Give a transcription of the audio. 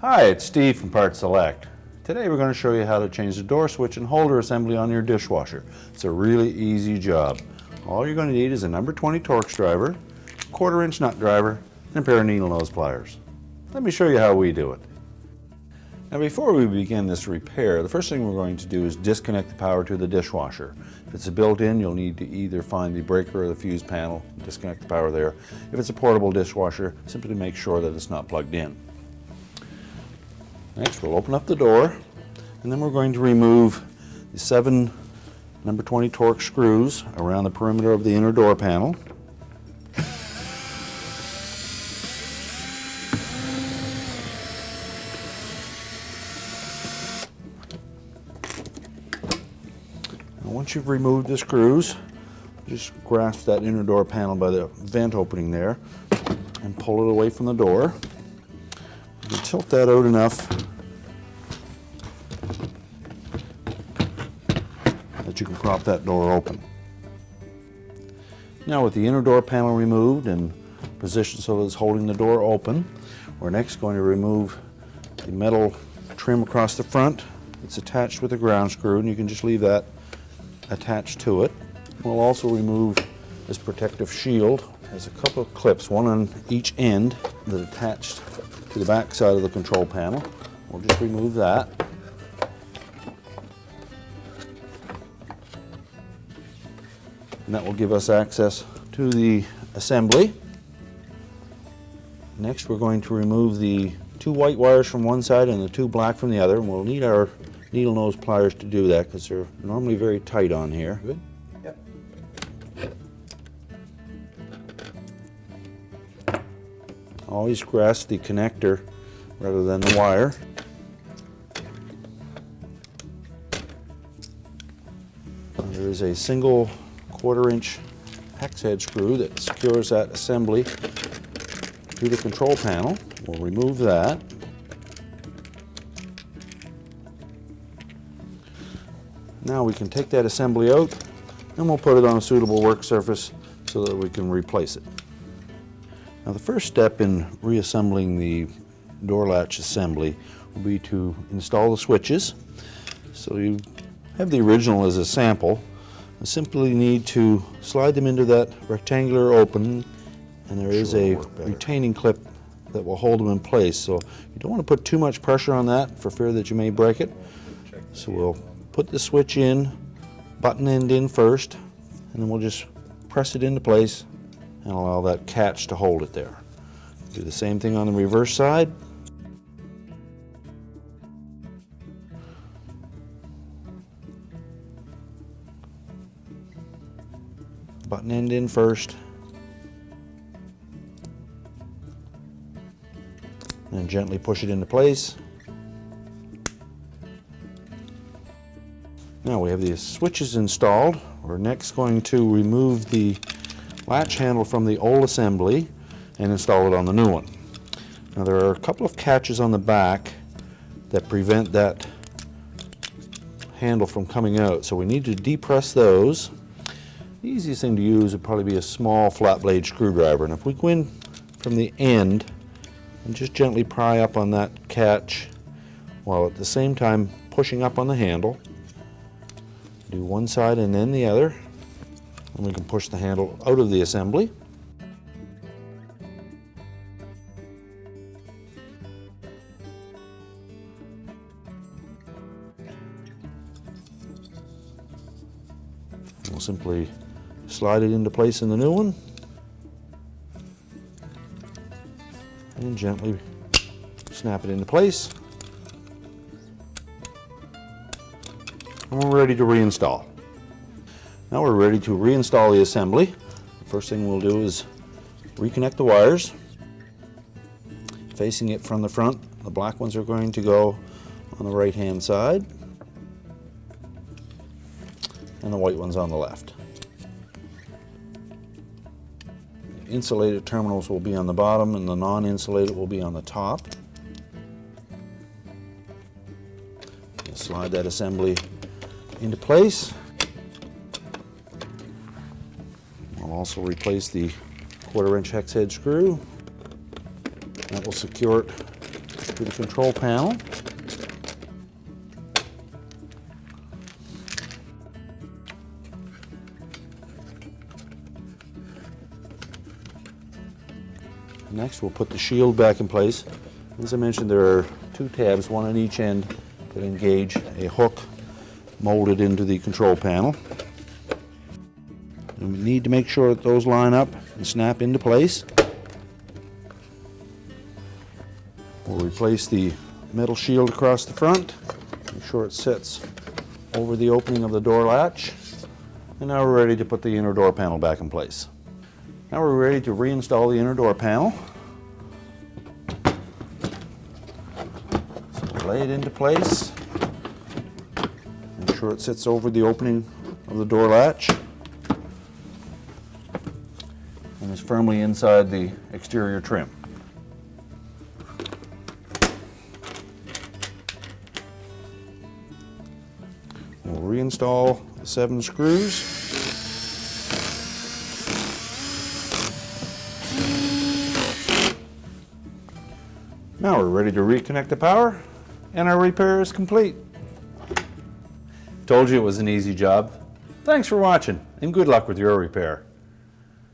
Hi, it's Steve from PartSelect. Today we're going to show you how to change the door switch and holder assembly on your dishwasher. It's a really easy job. All you're going to need is a number 20 Torx driver, 1/4-inch nut driver, and a pair of needle nose pliers. Let me show you how we do it. Now before we begin this repair, the first thing we're going to do is disconnect the power to the dishwasher. If it's a built-in, you'll need to either find the breaker or the fuse panel, disconnect the power there. If it's a portable dishwasher, simply make sure that it's not plugged in. Next, we'll open up the door, and then we're going to remove the 7 number 20 Torx screws around the perimeter of the inner door panel. Now, once you've removed the screws, just grasp that inner door panel by the vent opening there and pull it away from the door. You can tilt that out enough that you can prop that door open. Now with the inner door panel removed and positioned so that it's holding the door open, we're next going to remove the metal trim across the front. It's attached with a ground screw, and you can just leave that attached to it. We'll also remove this protective shield. There's a couple of clips, one on each end, that are attached to the back side of the control panel. We'll just remove that. And that will give us access to the assembly. Next, we're going to remove the 2 white wires from one side and the 2 black from the other, and we'll need our needle nose pliers to do that because they're normally very tight on here. Good? Yep. Always grasp the connector rather than the wire. There is a single 1/4-inch hex head screw that secures that assembly to the control panel. We'll remove that. Now we can take that assembly out and we'll put it on a suitable work surface so that we can replace it. Now the first step in reassembling the door latch assembly will be to install the switches. So you have the original as a sample. You simply need to slide them into that rectangular opening, and there is a retaining clip that will hold them in place. So you don't want to put too much pressure on that for fear that you may break it. So we'll put the switch in, button end in first, and then we'll just press it into place and allow that catch to hold it there. Do the same thing on the reverse side. Button end in first, and gently push it into place. Now we have the switches installed. We're next going to remove the latch handle from the old assembly and install it on the new one. Now there are a couple of catches on the back that prevent that handle from coming out, so we need to depress those. The easiest thing to use would probably be a small flat blade screwdriver, and if we go in from the end and just gently pry up on that catch while at the same time pushing up on the handle, do one side and then the other, and we can push the handle out of the assembly. We'll simply slide it into place in the new one and gently snap it into place. And we're ready to reinstall. Now we're ready to reinstall the assembly. The first thing we'll do is reconnect the wires. Facing it from the front, the black ones are going to go on the right hand side and the white ones on the left. The insulated terminals will be on the bottom and the non-insulated will be on the top. We'll slide that assembly into place. We'll also replace the 1/4-inch hex head screw. That will secure it to the control panel. Next, we'll put the shield back in place. As I mentioned, there are two tabs, one on each end, that engage a hook molded into the control panel. And we need to make sure that those line up and snap into place. We'll replace the metal shield across the front. Make sure it sits over the opening of the door latch. And now we're ready to put the inner door panel back in place. Now we're ready to reinstall the inner door panel. So we'll lay it into place. Make sure it sits over the opening of the door latch and is firmly inside the exterior trim. We'll reinstall the 7 screws. Now we're ready to reconnect the power, and our repair is complete. Told you it was an easy job. Thanks for watching, and good luck with your repair.